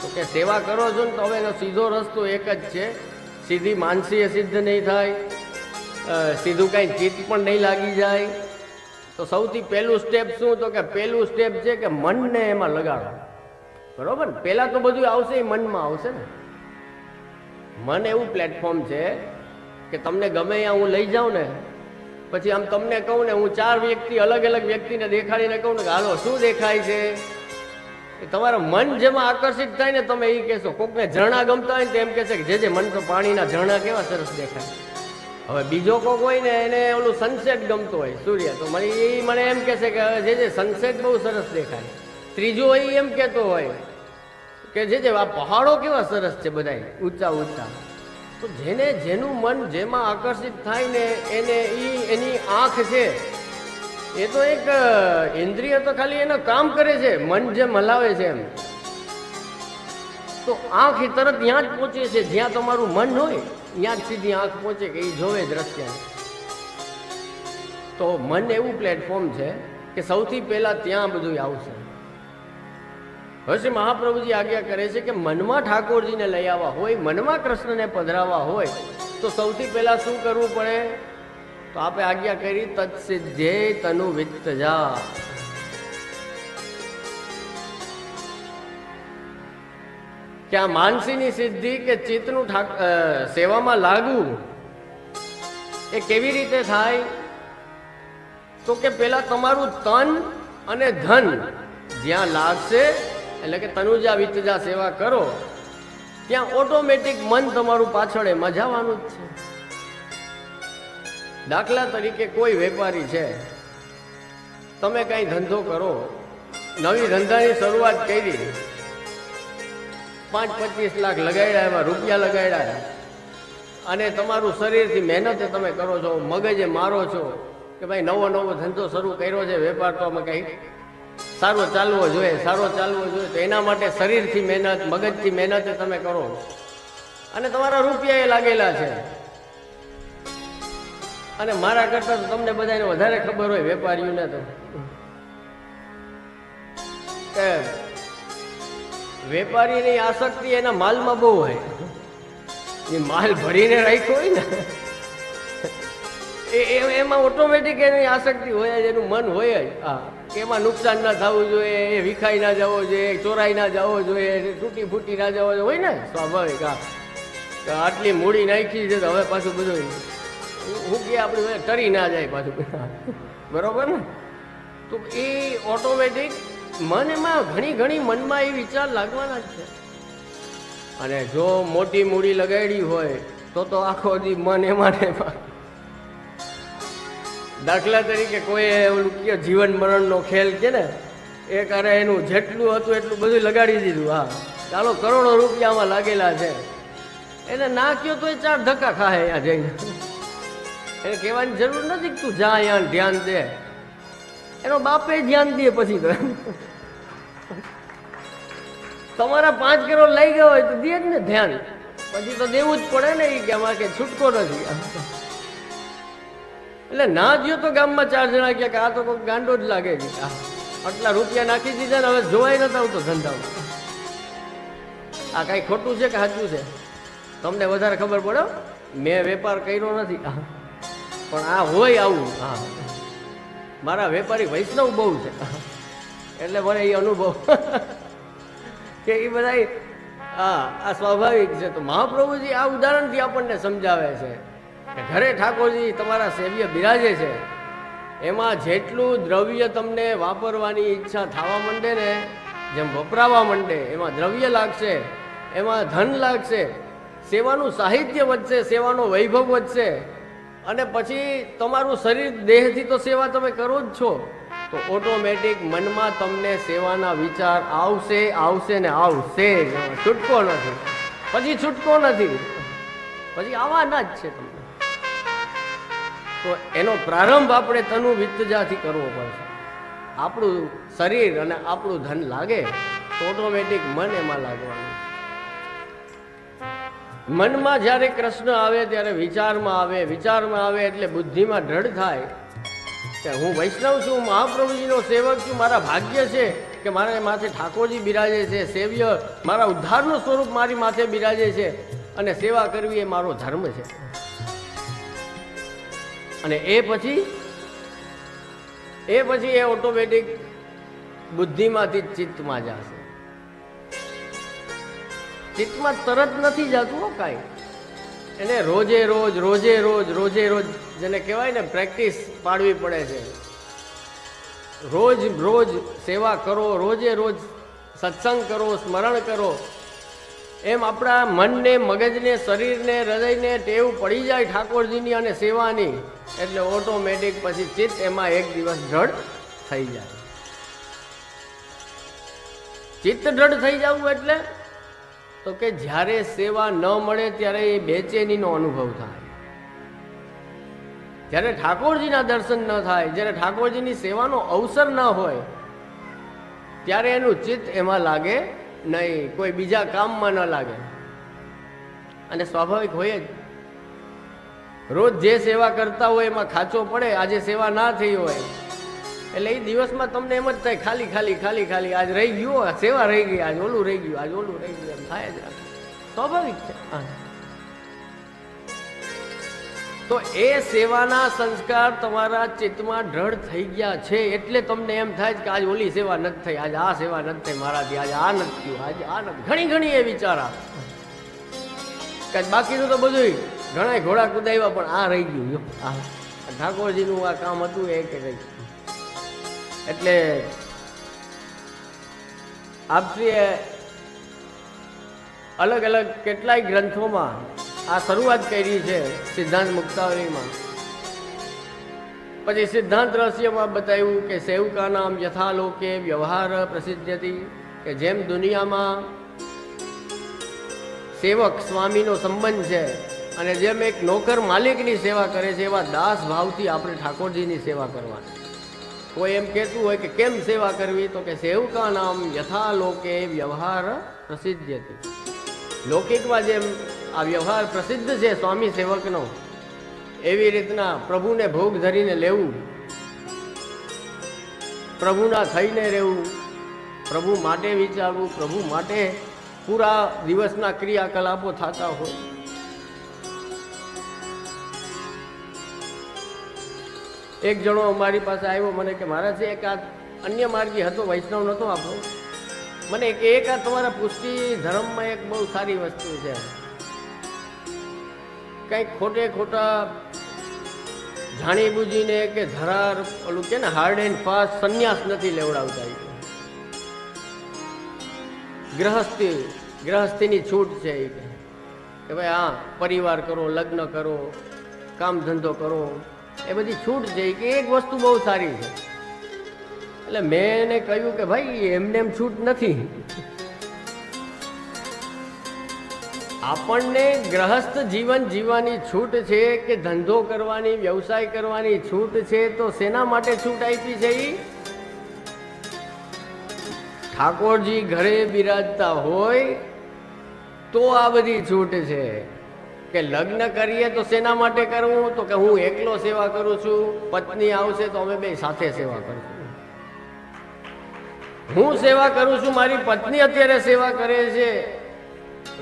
તો કે સેવા કરો છો ને તો હવે એનો સીધો રસ્તો એક જ છે, સીધી માનસીય સિદ્ધ નહીં થાય, સીધું કાંઈ ચિત્ત પણ નહીં લાગી જાય. તો સૌથી પહેલું સ્ટેપ શું? તો કે પહેલું સ્ટેપ છે કે મનને એમાં લગાડો. બરોબર ને? પહેલાં તો બધું આવશે એ મનમાં આવશે ને. મન એવું પ્લેટફોર્મ છે કે તમને ગમે ત્યાં હું લઈ જાઉં ને, પછી આમ તમને કહું ને, હું 4 વ્યક્તિ અલગ અલગ વ્યક્તિને દેખાડીને કહું ને કે હાલો શું દેખાય છે, તમારા મન જેમાં આકર્ષિત થાય ને તમે એ કહેશો. કોકને ઝરણા ગમતા હોય ને તો એમ કહેશે કે જે મન તો પાણીના ઝરણા કેવા સરસ દેખાય. હવે બીજો કોક હોય ને એને ઓલું સનસેટ ગમતો હોય, સૂર્ય, તો મને એમ કહેશે કે જે સનસેટ બહુ સરસ દેખાય. ત્રીજો હોય એમ કહેતો હોય કે જે આ પહાડો કેવા સરસ છે બધા ઊંચા ઊંચા. તો જેને જેનું મન જેમાં આકર્ષિત થાય ને એને એની આંખ છે એ તો એક ઇન્દ્રિય તો ખાલી એનું કામ કરે છે, મન જેમ હલાવે છે એમ. તો આંખ એ તરત ત્યાં જ પહોંચે છે, જ્યાં તમારું મન હોય ત્યાં જ સીધી આંખ પહોંચે કે એ જોવે દ્રશ્ય. તો મન એવું પ્લેટફોર્મ છે કે સૌથી પહેલા ત્યાં બધું આવશે. હવે મહાપ્રભુજી આજ્ઞા કરે છે કે મનમાં ઠાકોરજીને લઈ આવવા હોય, મનમાં કૃષ્ણને પધરાવવા હોય તો સૌથી પહેલા શું કરવું પડે? તો આપણે આજ્ઞા કરી તત્સિદ્ધે તનુ વિત્તજા. કે આ માનસીની સિદ્ધિ કે ચિત્તનું સેવામાં લાગવું એ કેવી રીતે થાય? તો કે પેલા તમારું તન અને ધન જ્યાં લાગશે, એટલે કે તનુજા વિત્તજા સેવા કરો, ત્યાં ઓટોમેટિક મન તમારું પાછળ એમાં જવાનું જ છે. દાખલા તરીકે કોઈ વેપારી છે, તમે કઈ ધંધો કરો, નવી ધંધાની શરૂઆત કરી, 5-25 લાખ લગાડ્યા, એમાં રૂપિયા લગાડ્યા, અને તમારું શરીરથી મહેનત તમે કરો છો, મગજે મારો છો કે ભાઈ નવો ધંધો શરૂ કર્યો છે, વેપાર તો અમે કંઈક સારો ચાલવો જોઈએ, તો એના માટે શરીરથી મહેનત, મગજથી મહેનત તમે કરો, અને તમારા રૂપિયા એ લાગેલા છે. અને મારા કરતા તો તમને બધાને વધારે ખબર હોય વેપારીઓને તો કે વેપારીની આસક્તિ એના માલમાં બહુ હોય. એ માલ ભરીને રાખ્યો હોય ને એમાં ઓટોમેટિક એની આસક્તિ હોય જ, એનું મન હોય જ. હા, એમાં નુકસાન ના થવું જોઈએ, એ વિખાઈ ના જવો જોઈએ, ચોરાઈ ના જવો જોઈએ, તૂટી ફૂટી ના જવો જોઈએ, હોય ને સ્વાભાવિક. હા, આટલી મૂડી નાખી છે તો હવે પાછું બધું હું કે આપણે તરી ના જાય પાછું, બરોબર ને? તો એ ઓટોમેટિક મન એમાં ઘણી મનમાં એ વિચાર લાગવાના જ છે. અને જો મોટી મૂડી લગાડી હોય તો આખો દી મન એમાં ને એમાં. દાખલા તરીકે કોઈ ઓલું કે જીવન મરણનો ખેલ કે ને, એ કરે એનું જેટલું હતું એટલું બધું લગાડી દીધું. હા, ચાલો કરોડો રૂપિયામાં લાગેલા છે, એને ના કયો તો એ 4 ધક્કા ખાય અહીંયા જઈને. એને કહેવાની જરૂર નથી કે તું જા અહીંયા ધ્યાન દે, એનો બાપે ધ્યાન દે. પછી તો તમારા 5 કરોડ લઈ ગયો હોય તો દે જ ને ધ્યાન, પછી તો દેવું જ પડે ને. એ કે અમારે કે છૂટકો નથી. એટલે ના જ્યો તો ગામમાં 4 જણા કે આ તો કોઈ ગાંડો જ લાગે છે, આટલા રૂપિયા નાખી દીધા ને હવે જોવાય નતા આવતો ધંધામાં. આ કઈ ખોટું છે કે સાચું છે તમને વધારે ખબર પડે. મેં વેપાર કર્યો નથી, પણ આ હોય આવું. હા, મારા વેપારી વૈષ્ણવ બહુ છે એટલે મને એ અનુભવ કે એ બધા આ સ્વાભાવિક છે. તો મહાપ્રભુજી આ ઉદાહરણથી આપણને સમજાવે છે કે ઘરે ઠાકોરજી તમારા સેવ્ય બિરાજે છે, એમાં જેટલું દ્રવ્ય તમને વાપરવાની ઈચ્છા થવા માંડે ને, જેમ વપરાવા માંડે, એમાં દ્રવ્ય લાગશે, એમાં ધન લાગશે, સેવાનું સાહિત્ય વધશે, સેવાનો વૈભવ વધશે, અને પછી તમારું શરીર દેહથી તો સેવા તમે કરો જ છો, તો ઓટોમેટિક મનમાં તમને સેવાના વિચાર આવશે ને આવશે. છૂટકો નથી, પછી છૂટકો નથી, પછી આવવાના જ છે તમને. તો એનો પ્રારંભ આપણે તનુ વિત્તજાથી કરવો પડશે. આપણું શરીર અને આપણું ધન લાગે તો ઓટોમેટિક મન એમાં લાગવાનું. મનમાં જ્યારે કૃષ્ણ આવે ત્યારે વિચારમાં આવે એટલે બુદ્ધિમાં દ્રઢ થાય કે હું વૈષ્ણવ છું, મહાપ્રભુજીનો સેવક છું, મારા ભાગ્ય છે કે કે મારા માથે ઠાકોરજી બિરાજે છે, સેવ્ય મારા ઉદ્ધારનું સ્વરૂપ મારી માથે બિરાજે છે અને સેવા કરવી એ મારો ધર્મ છે. અને એ પછી એ ઓટોમેટિક બુદ્ધિમાંથી ચિત્તમાં જશે. ચિત્તમાં તરત નથી જતું હો કાંઈ. એને રોજે રોજ જેને કહેવાય ને પ્રેક્ટિસ પાડવી પડે છે. રોજ સેવા કરો, રોજે રોજ સત્સંગ કરો, સ્મરણ કરો. એમ આપણા મનને, મગજને, શરીરને, હૃદયને ટેવ પડી જાય ઠાકોરજીની અને સેવાની, એટલે ઓટોમેટિક પછી ચિત્ત એમાં એક દિવસ દ્રઢ થઈ જાય. ચિત્ત દ્રઢ થઈ જવું એટલે તો કે જ્યારે સેવા ન મળે ત્યારે એ બેચેનીનો અનુભવ થાય. જ્યારે ઠાકોરજીના દર્શન ન થાય, જ્યારે ઠાકોરજીની સેવાનો અવસર ન હોય, ત્યારે એનું ચિત્ત એમાં લાગે નહીં, કોઈ બીજા કામમાં ન લાગે. અને સ્વાભાવિક હોય જ, રોજ જે સેવા કરતા હોય એમાં ખાંચો પડે. આજે સેવા ના થઈ હોય એટલે એ દિવસમાં તમને એમ જ થાય ખાલી આજ રહી ગયું, સેવા રહી ગઈ, આજ ઓલું રહી ગયું, એમ થાય જ. સ્વાભાવિક છે. તો એ સેવાના સંસ્કાર તમારા ચિત્તમાં દ્રઢ થઈ ગયા છે એટલે તમને એમ થાય કે આજ ઓલી સેવા નથી થઈ, આજ આ સેવા નથી થઈ મારાથી, આજ આ નથી થયું, આજ આ નથી. ઘણી એ વિચાર આવે. બાકીનું તો બધું ઘણા ઘોડા કુદાવ્યા પણ આ રહી ગયું, ઠાકોરજીનું આ કામ હતું એ કે રહી. એટલે આપશ્રીએ અલગ અલગ કેટલાય ગ્રંથોમાં આ શરૂઆત કરી છે. સિદ્ધાંત મુક્તાવલીમાં, પછી સિદ્ધાંત રહસ્યમાં બતાવ્યું કે સેવકા નામ યથાલોકે વ્યવહાર પ્રસિદ્ધ્યતિ, કે જેમ દુનિયામાં સેવક સ્વામીનો સંબંધ છે અને જેમ એક નોકર માલિકની સેવા કરે છે, એવા દાસ ભાવથી આપણે ઠાકોરજીની સેવા કરવાની. કોઈ એમ કહેતું હોય કે કેમ સેવા કરવી, તો કે સેવકા નામ યથાલોકે વ્યવહાર પ્રસિદ્ધ્યતિ. લૌકિકમાં જેમ આ વ્યવહાર પ્રસિદ્ધ છે સ્વામી સેવકનો, એવી રીતના પ્રભુને ભોગ ધરીને લેવું, પ્રભુના થઈને રહેવું, પ્રભુ માટે વિચારવું, પ્રભુ માટે પૂરા દિવસના ક્રિયાકલાપો થતા હોય. એક જણો અમારી પાસે આવ્યો, મને કે મહારાજ એક આ અન્ય માર્ગી હતો, વૈષ્ણવ નહોતો આપણો, મને કે એક આ તમારા પુષ્ટિ ધર્મમાં એક બહુ સારી વસ્તુ છે, કંઈક ખોટા જાણી બુજીને કે ધરાર ઓલું કે ને હાર્ડ એન્ડ ફાસ્ટ સંન્યાસ નથી લેવડાવતા. ગ્રહસ્થીની છૂટ છે એ કે ભાઈ હા પરિવાર કરો, લગ્ન કરો, કામ ધંધો કરો, એ બધી છૂટ છે કે એક વસ્તુ બહુ સારી છે. એટલે મેં એને કહ્યું કે ભાઈ એમને એમ છૂટ નથી. આપણને ગ્રહસ્થ જીવન જીવવાની છૂટ છે કે ધંધો કરવાની, વ્યવસાય કરવાની છૂટ છે, તો શેના માટે છૂટ આપી છે? ઠાકોરજી ઘરે બિરાજતા હોય તો આ બધી છૂટ છે. કે લગ્ન કરીએ તો શેના માટે કરવું, તો કે હું એકલો સેવા કરું છું, પત્ની આવશે તો અમે બે સાથે સેવા કરશું. હું સેવા કરું છું, મારી પત્ની અત્યારે સેવા કરે છે,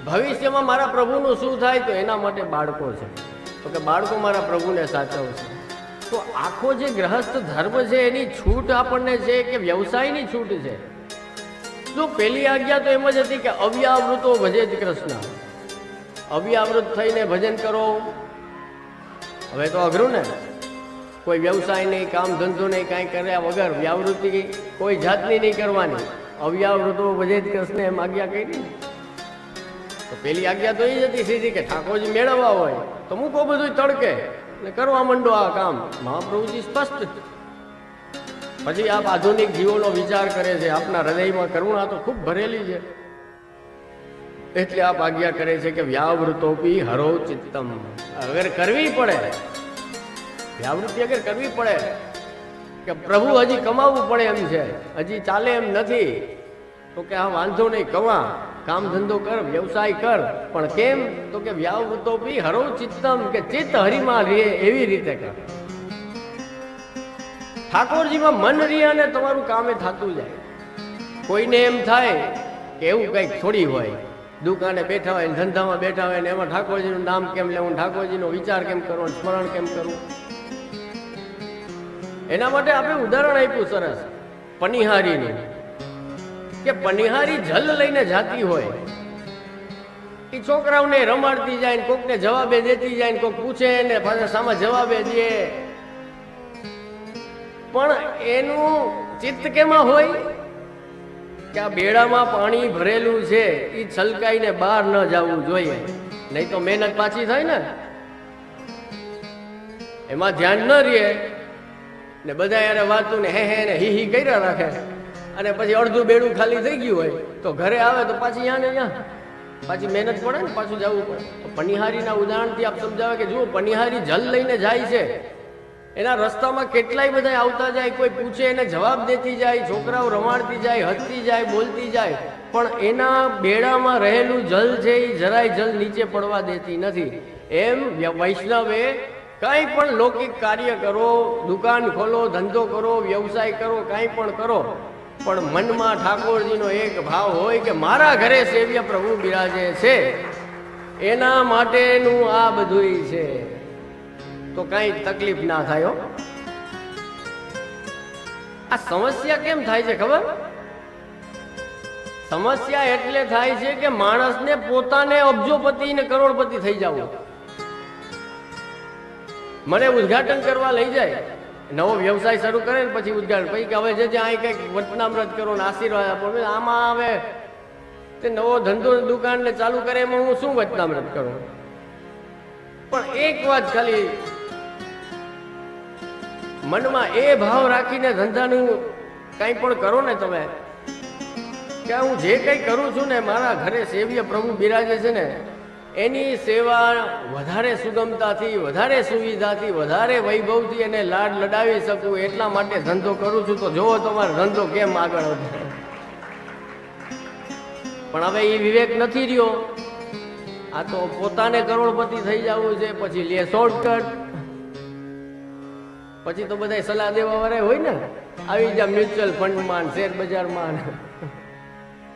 ભવિષ્યમાં મારા પ્રભુનું શું થાય, તો એના માટે બાળકો છે, તો કે બાળકો મારા પ્રભુને સાચવશે. તો આખો જે ગ્રહસ્થ ધર્મ છે એની છૂટ આપણને છે કે વ્યવસાયની છૂટ છે. જો પેલી આજ્ઞા તો એમ જ હતી કે અવ્યાવૃતો ભજેત કૃષ્ણ, અવ્યાવૃત થઈને ભજન કરો. હવે તો અઘરું ને, કોઈ વ્યવસાય નહીં, કામ ધંધો નહીં, કાંઈ કર્યા વગર વ્યાવૃત્તિ કોઈ જાતની નહીં કરવાની. અવ્યાવૃતો ભજેત કૃષ્ણ એમ આજ્ઞા કરી. તો પેલી આજ્ઞા તો એ જ હતી સીધી કે ઠાકોરજી મેળવવા હોય તો મૂકો બધું તડકે ને કરવા માંડો આ કામ. મહાપ્રભુજી સ્પષ્ટ. પછી આપ આધુનિક જીવોનો વિચાર કરે છે, આપના હૃદયમાં કરુણા તો ખૂબ ભરેલી છે, એટલે આપ આજ્ઞા કરે છે કે વ્યાવૃતોપી હરો ચિત્તમ. અગર કરવી પડે વ્યાવૃત્તિ, અગર કરવી પડે કે પ્રભુ હજી કમાવવું પડે એમ છે, હજી ચાલે એમ નથી, તો કે આ વાંધો નહીં, કમા, કામ ધંધો કર, વ્યવસાય કર, પણ કેમ, તો કે વ્યાવૃતોપી હરો ચિત્તમ, કે ચિત્ત હરિમાં રહે એવી રીતે કર. ઠાકોરજીમાં મન રહે અને તમારું કામે થતું જાય. કોઈને એમ થાય કે એવું કંઈક થોડી હોય, દુકાને બેઠા હોય ને ધંધામાં બેઠા હોય ને એમાં ઠાકોરજીનું નામ કેમ લેવું, ઠાકોરજીનો વિચાર કેમ કરવો, સ્મરણ કેમ કરવું. એના માટે આપણે ઉદાહરણ આપ્યું સરસ પનિહારીનું, કે પનિહારી જલ લઈને જાતી હોય, એ છોકરાઓને રમાડતી જાય ને કોકને જવાબે દેતી જાય ને કોક પૂછે ને પાછા સામા જવાબે દે, પણ એનું ચિત્ત કેમાં હોય કે આ બેડામાં પાણી ભરેલું છે એ છલકાઈને બહાર ન જવું જોઈએ, નહીં તો મહેનત પાછી થાય ને. એમાં ધ્યાન ન રહે ને બધા યારે વાતું ને હે ને હી કર્યા રાખે, અને પછી અડધું બેડું ખાલી થઈ ગયું હોય તો ઘરે આવે તો પાછી યા ને યા પાછી મહેનત પડે ને, પાછું જવું પડે. તો પનિહારીના ઉદાહરણથી આપ સમજાવે કે જુઓ, પનિહારી જલ લઈને જાય છે, એના રસ્તામાં કેટલાય બધા આવતા જાય, કોઈ પૂછે એને જવાબ દેતી જાય, છોકરાઓ રમાડતી જાય, હસતી જાય, બોલતી જાય, પણ એના બેડામાં રહેલું જલ છે એ જરાય જલ નીચે પડવા દેતી નથી. એમ વૈષ્ણવે કાંઈ પણ લૌકિક કાર્ય કરો, દુકાન ખોલો, ધંધો કરો, વ્યવસાય કરો, કાંઈ પણ કરો, પણ મનમાં ઠાકોરજીનો એક ભાવ હોય કે મારા ઘરે સેવ્ય પ્રભુ બિરાજે છે, એના માટેનું આ બધું છે, તો કઈ તકલીફ ના થાય. આ સમસ્યા કેમ થાય છે ખબર? સમસ્યા એટલે થાય છે કે માણસને પોતાને અબજોપતિ ને કરોડપતિ થઈ જવું. મને ઉદ્ઘાટન કરવા લઈ જાય, નવો વ્યવસાય શરૂ કરે ને પછી ઉદ્ઘાટન, પછી કે હવે જે અહીં કઈક વચનામૃત કરો ને આશીર્વાદ આપો, આમાં આવે તે નવો ધંધો દુકાન ને ચાલુ કરે, એમાં હું શું વચનામૃત કરું? પણ એક વાત ખાલી મનમાં એ ભાવ રાખીને ધંધાનું કંઈ પણ કરો ને તમે, કે હું જે કંઈ કરું છું ને મારા ઘરે સેવ્ય પ્રભુ બિરાજે છે ને, એની સેવા વધારે સુગમતાથી, વધારે સુવિધાથી, વધારે વૈભવથી એને લાડ લડાવી શકું એટલા માટે ધંધો કરું છું. તો જોવો તમારો ધંધો કેમ આગળ વધે. પણ હવે એ વિવેક નથી રહ્યો. આ તો પોતાને કરોડપતિ થઈ જવું છે, પછી લે શોર્ટકટ, પછી તો બધા સલાહ દેવા વાળા હોય ને, આવી જા મ્યુચ્યુઅલ ફંડમાં, શેર બજારમાં,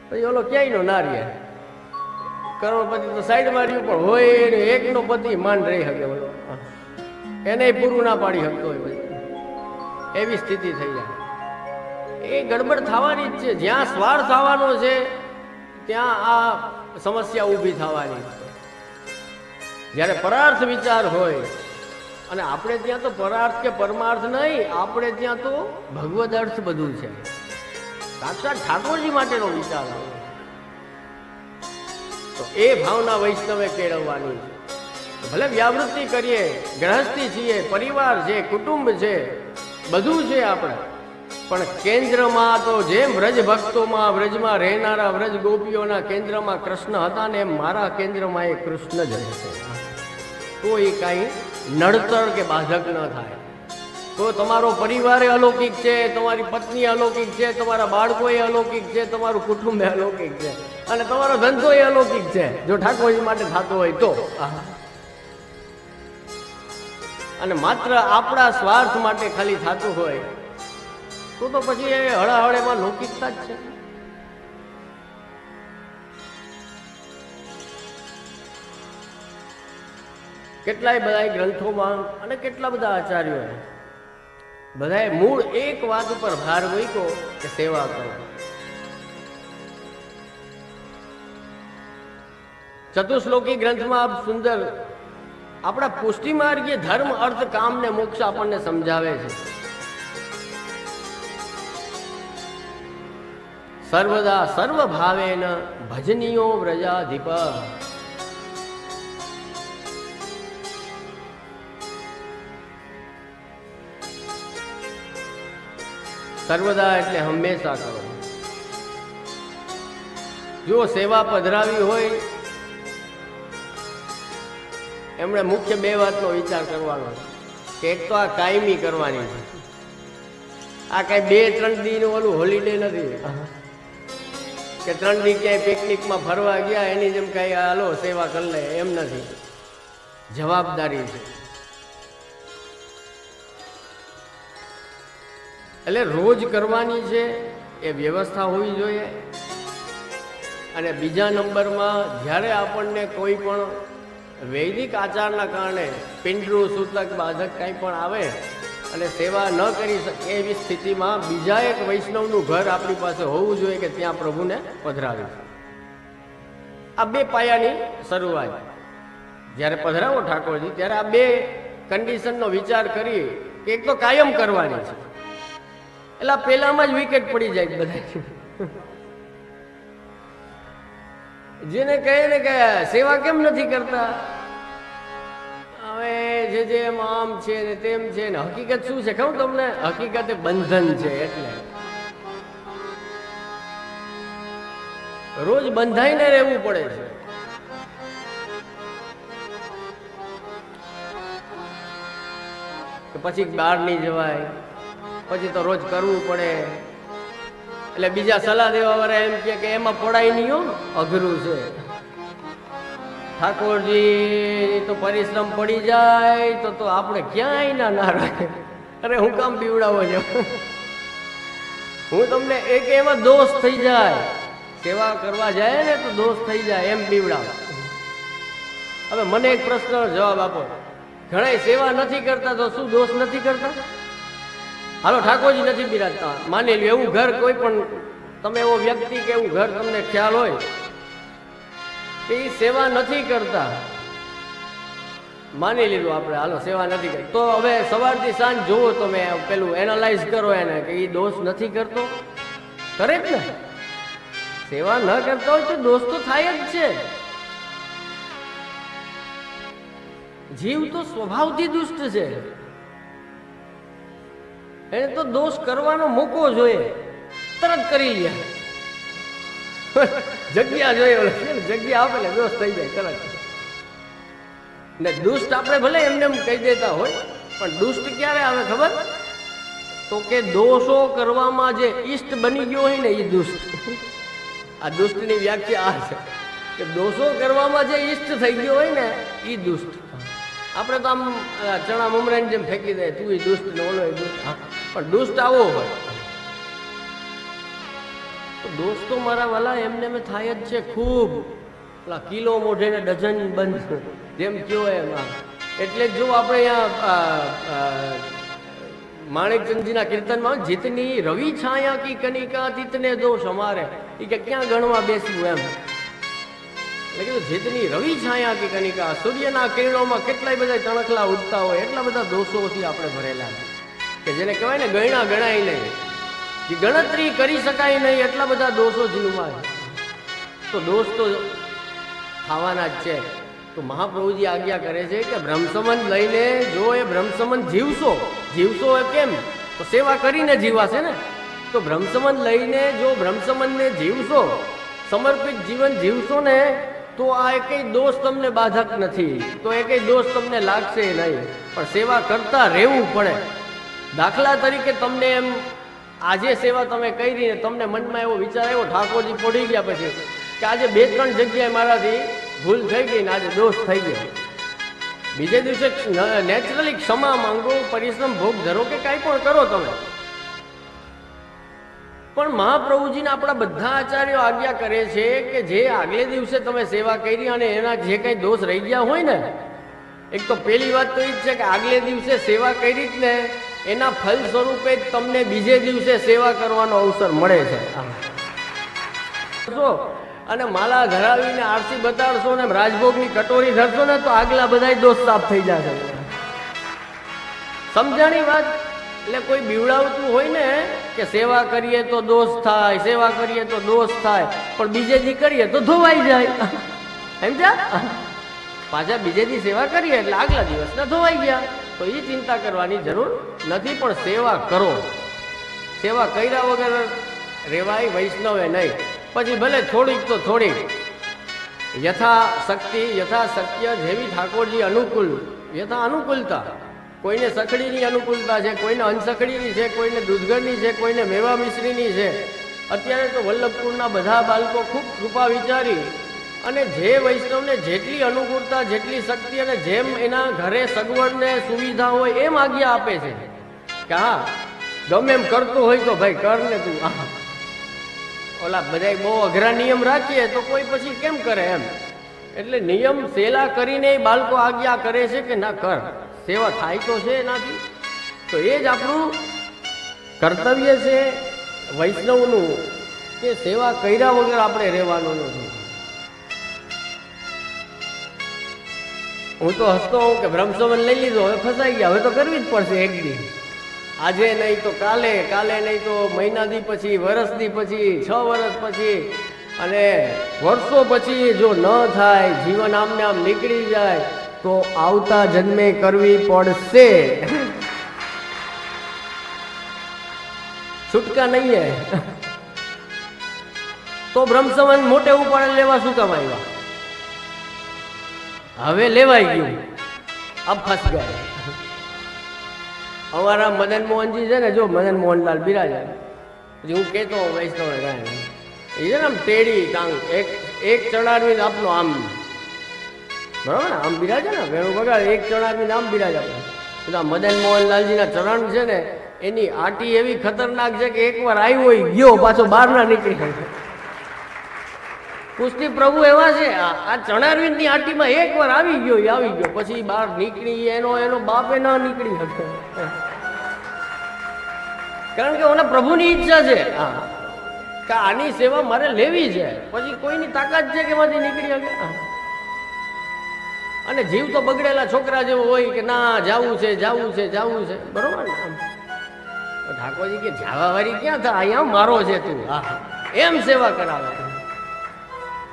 પછી ઓલો ક્યાંય નો ના રહે. કરોડપતિ તો સાઈડમાં રહ્યું, પણ હોય એકનો પતિ માન રહી શકે, એને પૂરું ના પાડી શકતો હોય, પછી એવી સ્થિતિ થઈ જાય. એ ગડબડ થવાની જ છે. જ્યાં સ્વાર્થ આવવાનો છે ત્યાં આ સમસ્યા ઊભી થવાની. જ્યારે પરાર્થ વિચાર હોય, અને આપણે ત્યાં તો પરાર્થ કે પરમાર્થ નહીં, આપણે ત્યાં તો ભગવદ અર્થ બધું છે, સાક્ષાત ઠાકોરજી માટેનો વિચાર હોય, તો એ ભાવના વૈષ્ણવે કેળવવાની છે. ભલે વ્યાવૃત્તિ કરીએ, ગ્રહસ્થી છીએ, પરિવાર છે, કુટુંબ છે, બધું છે આપણે, પણ કેન્દ્રમાં તો જેમ વ્રજ ભક્તોમાં, વ્રજમાં રહેનારા વ્રજ ગોપીઓના કેન્દ્રમાં કૃષ્ણ હતા ને, એમ મારા કેન્દ્રમાં એ કૃષ્ણ જ રહેશે. તો એ કાંઈ નડતર કે બાધક ન થાય. તો તમારો પરિવાર અલૌકિક છે, તમારી પત્ની અલૌકિક છે, તમારા બાળકો એ અલૌકિક છે, તમારું કુટુંબ એ અલૌકિક છે, અને તમારો ધંધો એ અલૌકિક છે, જો ઠાકોરજી માટે થતો હોય તો. અને માત્ર આપણા સ્વાર્થ માટે ખાલી થતું હોય તો પછી એ હળાહળેમાં લૌકિકતા જ છે. કેટલાય બધા ગ્રંથોમાં અને કેટલા બધા આચાર્યોએ બધાએ મૂળ એક વાત ઉપર ભાર મૂક્યો કે સેવા કરો. ચતુશ્લોકી ગ્રંથમાં આપ સુંદર આપણા પુષ્ટિમાર્ગીય ધર્મ, અર્થ, કામ ને મોક્ષ આપણને સમજાવે છે. સર્વદા સર્વ ભાવેન ભજનીયો વ્રજાધિપ. સર્વદા એટલે હંમેશા કરો. જો સેવા પધરાવી હોય, એમણે મુખ્ય બે વાતનો વિચાર કરવાનો કે એક તો આ કાયમી કરવાની છે. આ કઈ 2-3 દીનું ઓલું હોલિડે નથી કે 3 દી ક્યાંય પિકનિકમાં ફરવા ગયા એની જેમ કઈ હાલો સેવા કરી લે, એમ નથી. જવાબદારી છે. એટલે રોજ કરવાની છે, એ વ્યવસ્થા હોવી જોઈએ. અને બીજા નંબરમાં જ્યારે આપણને કોઈ પણ વૈદિક આચારના કારણે પિંડરું સૂતક બાધક કંઈ પણ આવે અને સેવા ન કરી શકે એવી સ્થિતિમાં બીજા એક વૈષ્ણવનું ઘર આપણી પાસે હોવું જોઈએ કે ત્યાં પ્રભુને પધરાવી. આ બે પાયાની શરૂઆત. જ્યારે પધરાવો ઠાકોરજી ત્યારે આ બે કન્ડિશનનો વિચાર કરી કે એક તો કાયમ કરવાની છે, એટલે પેલામાં જ વિકેટ પડી જાય બધા. જેને કહે ને કે સેવા કેમ નથી કરતા, હવે જે આમ છે ને તેમ છે ને, હકીકત શું છે કહું તમને? હકીકત બંધન છે. એટલે રોજ બંધાઈને રહેવું પડે છે. પછી બહાર નહીં જવાય, પછી તો રોજ કરવું પડે. એટલે બીજા સલાહ દેવા વાળા એમ કે એમાં પડાય નહીં હો, અઘરું છે. ઠાકોરજી તો પરિશ્રમ પડી જાય તો આપણે ક્યાંય ના રાખે. અરે હું કામ પીવડાવો છો? હું તમને એક એમાં દોષ થઈ જાય, સેવા કરવા જાય ને તો દોષ થઈ જાય એમ પીવડાવ. હવે મને એક પ્રશ્નનો જવાબ આપો. ઘણા સેવા નથી કરતા તો શું દોષ નથી કરતા? હાલો ઠાકોરજી નથી બિરાજતા, માની લ્યો એવું ઘર કોઈ પણ તમે એવો વ્યક્તિ કે એવું ઘર તમને ખ્યાલ હોય કે એ સેવા નથી કરતા, માની લીધું આપણે, હાલો સેવા નથી કરતા, તો હવે સવારથી સાંજ જોવો તમે પેલું એનાલાઇઝ કરો એને કે એ દોષ નથી કરતો, કરે જ ને. સેવા ન કરતા હોય તો દોષ તો થાય જ છે. જીવ તો સ્વભાવથી દુષ્ટ છે, એને તો દોષ કરવાનો મોકો જોઈએ, તરત કરી લે. જગ્યા જોઈએ, જગ્યા આપે એટલે દોષ થઈ જાય તરત. ને દુષ્ટ આપણે ભલે એમને એમ કહી દેતા હોય, પણ દુષ્ટ ક્યારે આવે ખબર? તો કે દોષો કરવામાં જે ઈષ્ટ બની ગયો હોય ને એ દુષ્ટ. આ દુષ્ટની વ્યાખ્યા આ છે કે દોષો કરવામાં જે ઈષ્ટ થઈ ગયો હોય ને એ દુષ્ટ. આપણે તો આમ ચણા મમરાની જેમ ફેંકી દે, તું એ દુષ્ટ ને ઓલો દુષ્ટ, પણ દુષ્ટ આવો હોય તો દોષ તો મારા વાલા એમને મેં થાય જ છે ખૂબ. પેલા કિલો મોઢે ને ડઝન બંધ જેમ કયો એમ. એટલે જ જો આપણે અહીંયા માણેકચંદજીના કીર્તનમાં જીતની રવિ છાયા કી કનિકા તીતને દોષ અમારે, એ કે ક્યાં ગણવા બેસવું એમ. એટલે કીધું જીતની રવિ છાયા કી કનિકા, સૂર્યના કિરણોમાં કેટલાય બધા તણખલા ઉડતા હોય, એટલા બધા દોષોથી આપણે ભરેલા કે જેને કહેવાય ને ગણ્યા ગણાય નહીં, ગણતરી કરી શકાય નહીં, એટલા બધા દોષો જીવમાં. તો દોષ તો ખાવાના જ છે. તો મહાપ્રભુજી આજ્ઞા કરે છે કે બ્રહ્મસંબંધ લઈને જો એ બ્રહ્મસંબંધ જીવશો એ કેમ? તો સેવા કરીને જીવાશે ને. તો બ્રહ્મસંબંધ લઈને જો બ્રહ્મસંબંધને જીવશો, સમર્પિત જીવન જીવશો ને, તો આ એકેય દોષ તમને બાધક નથી, તો એકેય દોષ તમને લાગશે નહીં. પણ સેવા કરતા રહેવું પડે. દાખલા તરીકે તમને એમ આજે સેવા તમે કરી ને તમને મનમાં એવો વિચાર આવ્યો ઠાકોરજી પડી ગયા પછી કે આજે 2-3 જગ્યાએ મારાથી ભૂલ થઈ ગઈ ને આજે દોષ થઈ ગયો, બીજે દિવસે નેચરલી ક્ષમા માંગો, પરિશ્રમ ભોગ ધરો કે કાંઈ પણ કરો તમે. પણ મહાપ્રભુજીને આપણા બધા આચાર્યો આજ્ઞા કરે છે કે જે આગલે દિવસે તમે સેવા કરી અને એના જે કંઈ દોષ રહી ગયા હોય ને, એક તો પહેલી વાત તો એ જ છે કે આગલે દિવસે સેવા કરી જ ને એના ફલ સ્વરૂપે જ તમને બીજે દિવસે સેવા કરવાનો અવસર મળે છે. અને માલા ધરાવીને આરસી બતાડશો ને રાજભોગની કટોરી ધરશો ને તો આગલા બધા દોષ સાફ થઈ જશે. સમજાણી વાત? એટલે કોઈ બીવડાવતું હોય ને કે સેવા કરીએ તો દોષ થાય, સેવા કરીએ તો દોષ થાય, પણ બીજે દી કરીએ તો ધોવાઈ જાય. સમજ્યા? પાછા બીજે દી સેવા કરીએ એટલે આગલા દિવસના ધોવાઈ ગયા. તો એ ચિંતા કરવાની જરૂર નથી, પણ સેવા કરો. સેવા કર્યા વગર રેવાય વૈષ્ણવે નહીં. પછી ભલે થોડીક તો થોડીક, યથા શક્તિ યથા શક્ય, જેવી ઠાકોરજી અનુકૂળ, યથા અનુકૂળતા. કોઈને સખડીની અનુકૂળતા છે, કોઈને અનસખડીની છે, કોઈને દૂધગરની છે, કોઈને મેવા મિશ્રીની છે. અત્યારે તો વલ્લભપુરના બધા બાળકો ખૂબ કૃપા વિચારી અને જે વૈષ્ણવને જેટલી અનુકૂળતા, જેટલી શક્તિ અને જેમ એના ઘરે સગવડ ને સુવિધા હોય એમ આજ્ઞા આપે છે કે હા ગમે એમ કરતું હોય તો ભાઈ કર ને તું. ઓલા બધા બહુ અઘરા નિયમ રાખીએ તો કોઈ પછી કેમ કરે એમ. એટલે નિયમ સેલા કરીને બાળકો આજ્ઞા કરે છે કે ના કર, સેવા થાય તો છે એનાથી. તો એ જ આપણું કર્તવ્ય છે વૈષ્ણવનું, કે સેવા કર્યા વગર આપણે રહેવાનું નથી. હું તો હસતો હોઉં કે બ્રહ્મસંબંધ લઈ લીધો, હવે ફસાઈ ગયા, હવે તો કરવી જ પડશે એક દી. આજે નહીં તો કાલે, કાલે નહીં તો મહિનાથી પછી, વર્ષથી પછી, 6 વર્ષ પછી, અને વર્ષો પછી જો ન થાય, જીવન આમને આમ નીકળી જાય તો આવતા જન્મે કરવી પડશે. છૂટકા નહીં હે. તો બ્રહ્મસંબંધ મોટે ઉપાડે લેવા શું કામ આવ્યા? હવે લેવાઈ ગયું, અબ ફસ ગયા. અમારા મદન મોહનજી છે ને, જો મદન મોહનલાલ બિરાજા, પછી હું કહેતો વૈષ્ણવ ગાય એ છે ને આમ ટેડી ટાંગ, એક ચણારવી આપનો આમ બરાબર ને, આમ બિરાજે ને વેણું વગાડે, એક ચણારવી આમ બિરાજા. પેલા મદન મોહનલાલજીના ચરણ છે ને, એની આટી એવી ખતરનાક છે કે એકવાર આવ્યો હોય ગયો, પાછો બહાર ના નીકળી. કુસ્તી પ્રભુ એવા છે, આ ચણારવિંદ ની આટીમાં એકવાર આવી ગયો, પછી બહાર નીકળી એનો બાપે ના નીકળી શકે. કારણ કે ઓના પ્રભુની ઈચ્છા છે કે આની સેવા મારે લેવી છે, પછી કોઈની તાકાત છે કે એમાંથી નીકળી શકે. અને જીવ તો બગડેલા છોકરા જેવો હોય કે ના જાવું છે, બરોબર ને. ઠાકોરજી કે જાવા વાળી ક્યાં થાય, અહીંયા મારો છે તું, એમ સેવા કરાવે.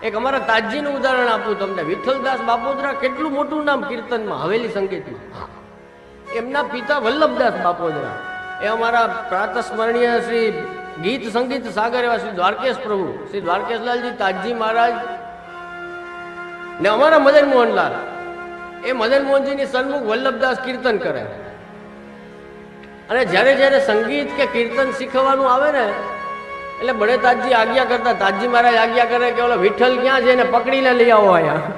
એક અમારા તાજજીનું ઉદાહરણ આપું તમને. વિઠ્ઠલદાસ બાપોદરા કેટલું મોટું નામ કીર્તનમાં, હવેલી સંગીતમાં. એમના પિતા વલ્લભદાસ બાપોદરા એ અમારા પ્રાતસ્મરણીય શ્રી ગીત સંગીત સાગર એવા શ્રી દ્વારકેશ પ્રભુ, શ્રી દ્વારકેશલાલજી તાજજી મહારાજ ને અમારા મદન મોહનલાલ, એ મદન મોહનજીની સન્મુખ વલ્લભદાસ કીર્તન કરે. અને જ્યારે જ્યારે સંગીત કે કીર્તન શીખવાનું આવે ને, એટલે બડે તાજજી આજ્ઞા કરતા, તાજજી મહારાજ આજ્ઞા કરે કે ઓલો વિઠ્ઠલ ક્યાં છે એને પકડીને લઈ આવો અહીંયા.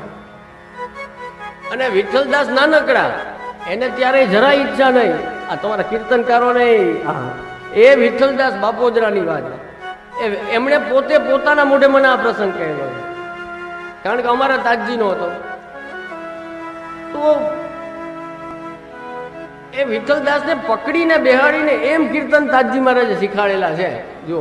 અને વિઠ્ઠલદાસ નાનકડા, એને ત્યારે જરાય ઈચ્છા નહીં આ તમારા કીર્તનકારો નહીં. એ વિઠ્ઠલદાસ બાપોદરાની વાત, એમણે પોતે પોતાના મોઢે મને આ પ્રસંગ કહેલો, કારણ કે અમારા તાજજીનો હતો. તો એ વિઠ્ઠલદાસને પકડીને બેહાડીને એમ કીર્તન તાજજી મહારાજે શીખાડેલા છે જો.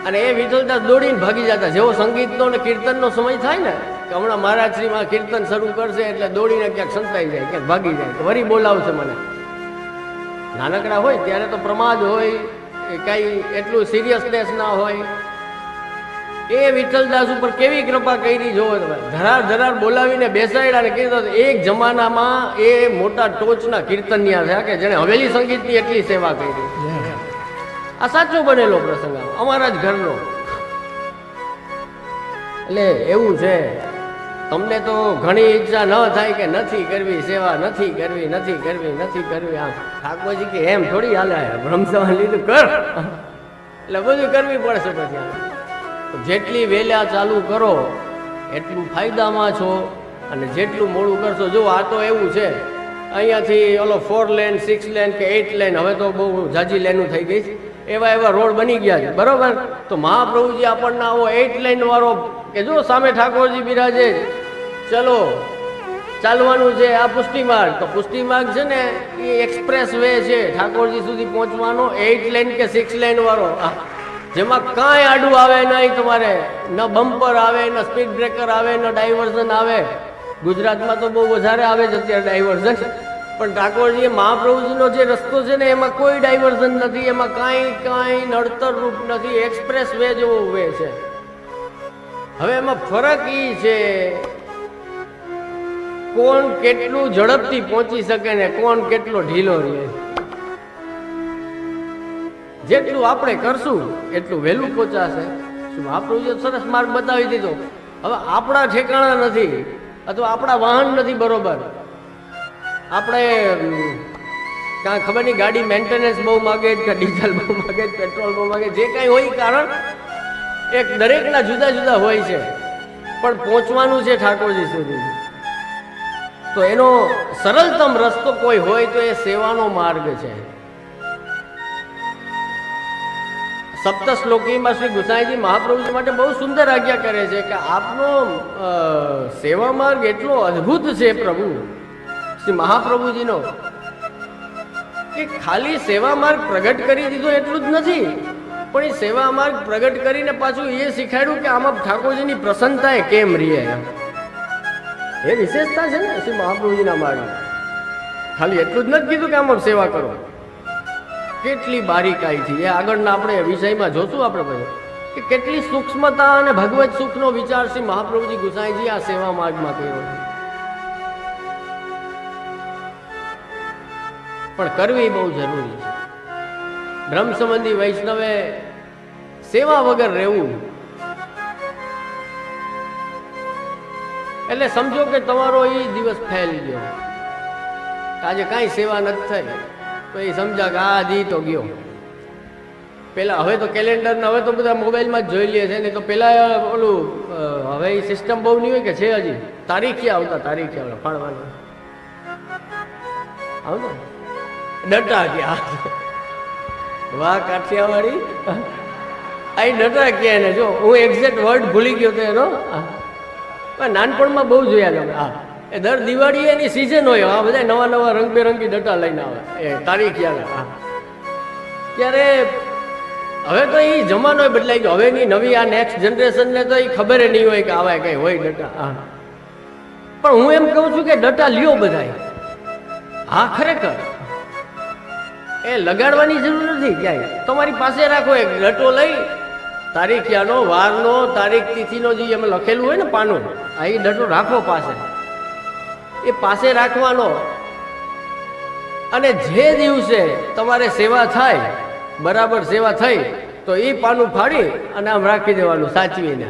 અને એ વિઠ્ઠલદાસ દોડીને ભાગી જતા, જેવો સંગીતનો ને કીર્તનનો સમય થાય ને કે હમણાં મહારાજશ્રીમાં કીર્તન શરૂ કરશે એટલે દોડીને ક્યાંક સંતાઈ જાય, ક્યાંક ભાગી જાય, તો વરી બોલાવશે મને. નાનકડા હોય ત્યારે તો પ્રમાદ હોય, કાંઈ એટલું સિરિયસનેસ ના હોય. એ વિઠ્ઠલદાસ ઉપર કેવી કૃપા કરી જોવો તમે. ધરાર બોલાવીને બેસાડ્યા ને કીધું. એક જમાનામાં એ મોટા ટોચના કીર્તનિયા થયા કે જેને હવેલી સંગીતની એટલી સેવા કરી. આ સાચો બનેલો પ્રસંગ અમારા જ ઘરનો. એટલે એવું છે, તમને તો ઘણી ઈચ્છા ન થાય કે નથી કરવી સેવા, નથી કરવી. આમ ઠાકોરજી કે એમ થોડી હાલે, બ્રહ્મસંબંધ લીધું કર એટલે બધું કરવી પડશે. પછી જેટલી વહેલા ચાલુ કરો એટલું ફાયદામાં છો, અને જેટલું મોડું કરશો. જો આ તો એવું છે, અહીંયાથી ઓલો 4 લેન 6 લેન કે 8 લેન, હવે તો બહુ જાજી લેનું થઈ ગઈ છે, એવા રોડ બની ગયા છે, બરોબર. તો મહાપ્રભુજી આપણને આવો 8 લેન વાળો કે જો સામે ઠાકોરજી બિરાજે, ચલો ચાલવાનું છે આ પુષ્ટિ માર્ગ. તો પુષ્ટિ માર્ગ છે ને એ એક્સપ્રેસ વે છે ઠાકોરજી સુધી પહોંચવાનો, 8 લેન કે 6 લેન વાળો, જેમાં કાંઈ આડું આવે નહીં તમારે, ન બમ્પર આવે, ન સ્પીડ બ્રેકર આવે, ન ડાયવર્ઝન આવે. ગુજરાતમાં તો બહુ વધારે આવે છે અત્યારે ડાયવર્ઝન, પણ ઠાકોરજી મહાપ્રભુજીનો જે રસ્તો છે ને એમાં કોઈ ડાયવર્ઝન નથી, એમાં કાંઈ નડતર રૂપ નથી, એક્સપ્રેસ વે જેવો વે છે. હવે એમાં ફરક એ છે કોણ કેટલું ઝડપથી પહોંચી શકે ને કોણ કેટલો ઢીલો રહે. જેટલું આપણે કરશું એટલું વહેલું પહોંચાશે. મહાપ્રભુજીએ સરસ માર્ગ બતાવી દીધો. હવે આપણા ઠેકાણા નથી, અથવા આપણા વાહન નથી બરોબર, આપણે કાંઈ ખબર નહીં ગાડી મેન્ટેનન્સ બહુ માગે કે ડીઝલ બહુ માગે, પેટ્રોલ બહુ માગે, જે કાંઈ હોય કારણ એક દરેકના જુદા જુદા હોય છે, પણ પહોંચવાનું છે ઠાકોરજી સુધી. તો એનો સરળતમ રસ્તો કોઈ હોય તો એ સેવાનો માર્ગ છે. સપ્ત શ્લોકીમાં શ્રી ગુસાઈજી મહાપ્રભુજી માટે બહુ સુંદર આજ્ઞા કરે છે કે આપનો સેવા માર્ગ એટલો અદ્ભુત છે પ્રભુ શ્રી મહાપ્રભુજીનો કે ખાલી સેવા માર્ગ પ્રગટ કરી દીધો એટલું જ નથી, પણ એ સેવા માર્ગ પ્રગટ કરીને પાછું એ શીખાડ્યું કે આમાં ઠાકોરજીની પ્રસન્નતા કેમ રહે, એ વિશેષતા છે ને શ્રી મહાપ્રભુજીના માર્ગ. ખાલી એટલું જ નથી કીધું કે આમાં સેવા કરો, કેટલી બારીકાઈથી એ આગળના આપણે વિષયમાં જોશું આપણે બધું કે કેટલી સૂક્ષ્મતા અને ભગવત સુખનો વિચાર શ્રી મહાપ્રભુજી ગુસાઈજી આ સેવા માર્ગમાં કર્યો, પણ કરવી બહુ જરૂરી છે. બ્રહ્મ સંબંધી વૈષ્ણવે સેવા વગર રહેવું એટલે સમજો કે તમારો એ દિવસ ફેલ ગયો, આજે કાંઈ સેવા નથી થઈ તો એ સમજા કે આ દી તો ગયો. પેલા હવે તો કેલેન્ડર ને હવે તો બધા મોબાઈલમાં જ જોઈ લે છે, નહીં તો પેલા ઓલું હવે એ સિસ્ટમ બહુ નહીં હોય કે છે હજી તારીખે આવતા ફાળવાનું આવ ને ડટા ક્યાં વાહ કાઠિયાવાડી આ ડટા ક્યાં ને જો હું એક્ઝેક્ટ વર્ડ ભૂલી ગયો તો એનો નાનપણમાં બહુ જોયા તમે. હા એ દર દિવાળી એની સિઝન હોય, હા બધા નવા નવા રંગબેરંગી ડટા લઈને આવે એ તારીખ યાદ. હા ત્યારે હવે તો એ જમાનો બદલાઈ ગયો, હવેની નવી આ નેક્સ્ટ જનરેશનને તો એ ખબર નહીં હોય કે આવા કઈ હોય ડટા. હા પણ હું એમ કહું છું કે ડટા લ્યો બધા. હા ખરેખર એ લગાડવાની જરૂર નથી ક્યાંય, તમારી પાસે રાખો એક ડટો લઈ તારીખિયાનો વારનો તારીખ તિથિનો જે એમ લખેલું હોય ને પાનું, આ એ ડટો રાખો પાસે, એ પાસે રાખવાનો. અને જે દિવસે તમારે સેવા થાય બરાબર સેવા થઈ તો એ પાનું ફાડી અને આમ રાખી દેવાનું સાચવીને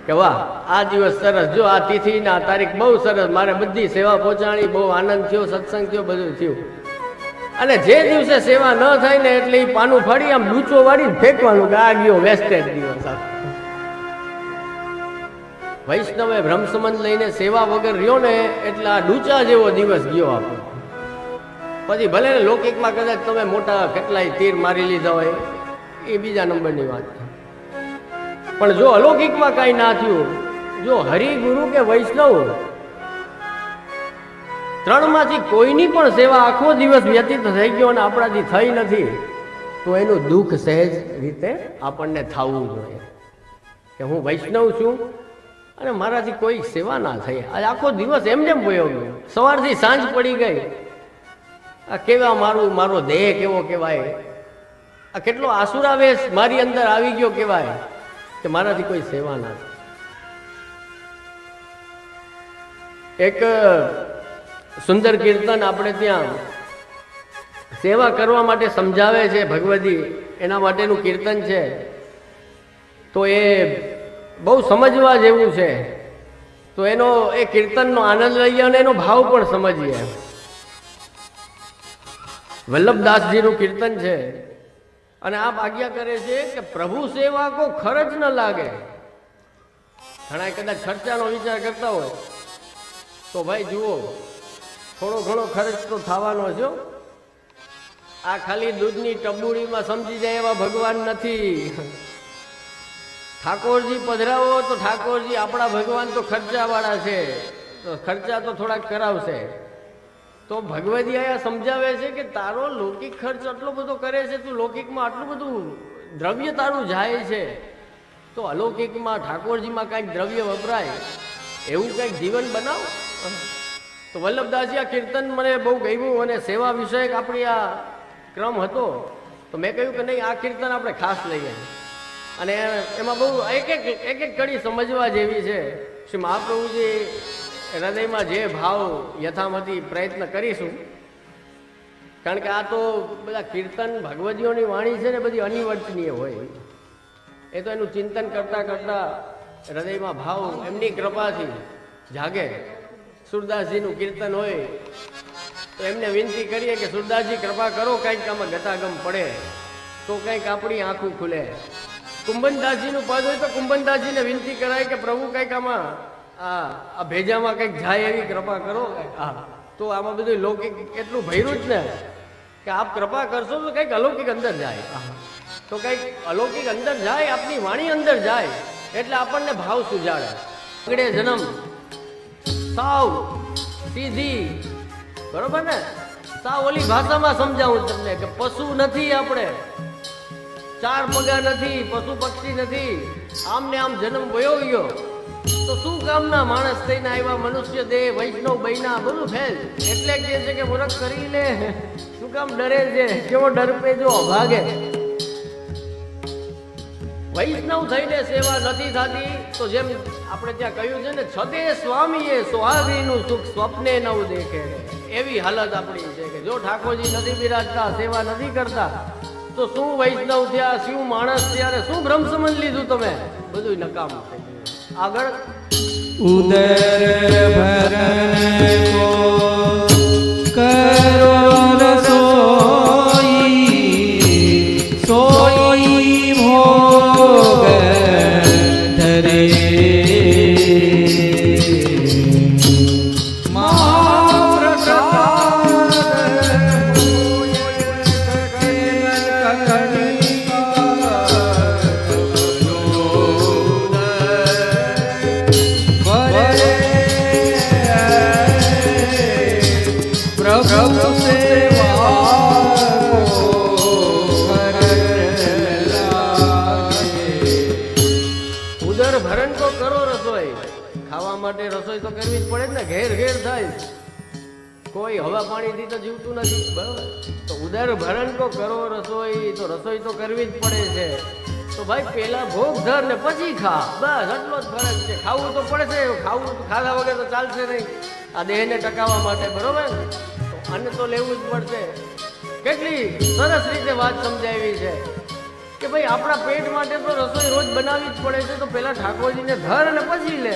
કે વાહ આ દિવસ સરસ, જો આ તિથિ ના તારીખ બહુ સરસ, મારે બધી સેવા પહોંચાડી, બહુ આનંદ થયો, સત્સંગ થયો, બધું થયું. અને જે દિવસે સેવા ન થાય ને એટલે એ પાનું ફાડી આમ લૂચો વાળીને ફેંકવાનું કે આ ગયો વેસ્ટેજ દિવસ. વૈષ્ણવે બ્રહ્મ સંબંધ લઈને સેવા વગર રહ્યો ને એટલે આ ડૂચા જેવો દિવસ ગયો આપણો. પછી ભલે ને લૌકિકમાં કદાચ તમે મોટા કેટલાય તીર મારી લીધા હોય એ બીજા નંબરની વાત, પણ જો અલૌકિકમાં કાંઈ ના થયું, જો હરિગુરુ કે વૈષ્ણવ ત્રણમાંથી કોઈની પણ સેવા આખો દિવસ વ્યતીત થઈ ગયો અને આપણાથી થઈ નથી તો એનું દુઃખ સહેજ રીતે આપણને થવું જોઈએ કે હું વૈષ્ણવ છું અને મારાથી કોઈ સેવા ના થઈ, આજે આખો દિવસ એમ જેમ વયો ગયો, સવારથી સાંજ પડી ગઈ, આ કેવા મારો દેહ કેવો કહેવાય, આ કેટલો આસુરાવેશ મારી અંદર આવી ગયો કહેવાય કે મારાથી કોઈ સેવા ના થઈ. એક સુંદર કીર્તન આપણે ત્યાં સેવા કરવા માટે સમજાવે છે ભગવદી, એના માટેનું કીર્તન છે. તો એ બહુ સમજવા જેવું છે, તો એનો એ કીર્તનનો આનંદ લઈએ અને એનો ભાવ પણ સમજીએ. વલ્લભદાસજીનું કીર્તન છે અને આપ આજ્ઞા કરે છે કે પ્રભુ સેવા કો ખર્ચ ન લાગે. ઘણા કદાચ ખર્ચાનો વિચાર કરતા હોય તો ભાઈ જુઓ થોડો ઘણો ખર્ચ તો થવાનો છે. આ ખાલી દૂધની ટબુડીમાં સમજી જાય એવા ભગવાન નથી. ઠાકોરજી પધરાવો તો ઠાકોરજી આપણા ભગવાન તો ખર્ચાવાળા છે, તો ખર્ચા તો થોડાક કરાવશે. તો ભગવદી આયા સમજાવે છે કે તારો લૌકિક ખર્ચ આટલો બધો કરે છે, તું લૌકિકમાં આટલું બધું દ્રવ્ય તારું જાય છે, તો અલૌકિકમાં ઠાકોરજીમાં કાંઈક દ્રવ્ય વપરાય એવું કંઈક જીવન બનાવ. તો વલ્લભદાસજી આ કીર્તન મને બહુ ગમ્યું અને સેવા વિષયક આપણી આ ક્રમ હતો, તો મેં કહ્યું કે નહીં આ કીર્તન આપણે ખાસ લઈએ અને એમાં બહુ એક એક કડી સમજવા જેવી છે. શ્રી મહાપ્રભુજી હૃદયમાં જે ભાવ યથામતી પ્રયત્ન કરીશું, કારણ કે આ તો બધા કીર્તન ભગવદીઓની વાણી છે ને બધી અનિવર્તનીય હોય, એ તો એનું ચિંતન કરતાં કરતાં હૃદયમાં ભાવ એમની કૃપાથી જાગે. સુરદાસજીનું કીર્તન હોય તો એમને વિનંતી કરીએ કે સુરદાસજી કૃપા કરો, કંઈક આમાં ગતાગમ પડે તો કંઈક આપણી આંખું ખુલે. કુંભનદાસજીનું પદ હોય તો કુંભનદાસજીને વિનંતી કરાય કે પ્રભુ કંઈક આમાં આ ભેજામાં કંઈક જાય એવી કૃપા કરો. તો આમાં બધું લૌકિક એટલું ભર્યું જ ને કે આપ કૃપા કરશો તો કંઈક અલૌકિક અંદર જાય. તો કંઈક અલૌકિક અંદર જાય, આપની વાણી અંદર જાય એટલે આપણને ભાવ સુજાડે. આગળે જન્મ સાવ સીધી, બરોબર ને? સાવ ઓલી ભાષામાં સમજાવું તમને કે પશુ નથી, આપણે 4 પગા નથી, પશુ પક્ષી નથી, આમ ને આમ જન્મ વયો ગયો તો શું કામના માણસ થઈને આવ્યા, મનુષ્ય દેહ, વૈષ્ણવ બૈના, બધું ફેલ. એટલે કહે છે કે મૂર્ખ કરી લે, શું કામ ડરે છે? કેવો ડર પે જો ભાગે. વૈષ્ણવ થઈને સેવા નથી થતી તો જેમ આપણે ત્યાં કહ્યું છે ને, છદે સ્વામીએ સ્વામીનું સુખ સ્વપ્ને નવ દેખે, એવી હાલત આપણી છે કે જો ઠાકોરજી નથી બિરાજતા, સેવા નથી કરતા તો શું વૈષ્ણવ થયા, શું માણસ થયા, શું બ્રહ્મ સમજ લીધું તમે? બધું નકામું થઈ ગયું. આગળ ઉદર ભરણ કો કરો રસોઈ, સોઈ ભોગ ધરે. ઉદર ભરણ કો કરો રસોઈ, ખાવા માટે રસોઈ તો કરવી જ પડે ને, ઘેર ઘેર થાય, કોઈ હવા પાણીથી તો જીવતું નથી, બરાબર? તો ઉદર ભરણ કો કરો રસોઈ, તો રસોઈ તો કરવી જ પડે છે. તો ભાઈ પેલા ભોગ ધર ને પછી ખા, બસ એટલો જ ફરક છે. ખાવું તો પડશે, ખાવું ખાધા વગર તો ચાલશે નહીં આ દેહને ટકાવવા માટે, બરોબર? તો અન્ન તો લેવું જ પડશે. કેટલી સરસ રીતે વાત સમજાવી છે કે ભાઈ આપણા પેટ માટે તો રસોઈ રોજ બનાવવી જ પડે છે, તો પેલા ઠાકોરજીને ધર અને પછી લે.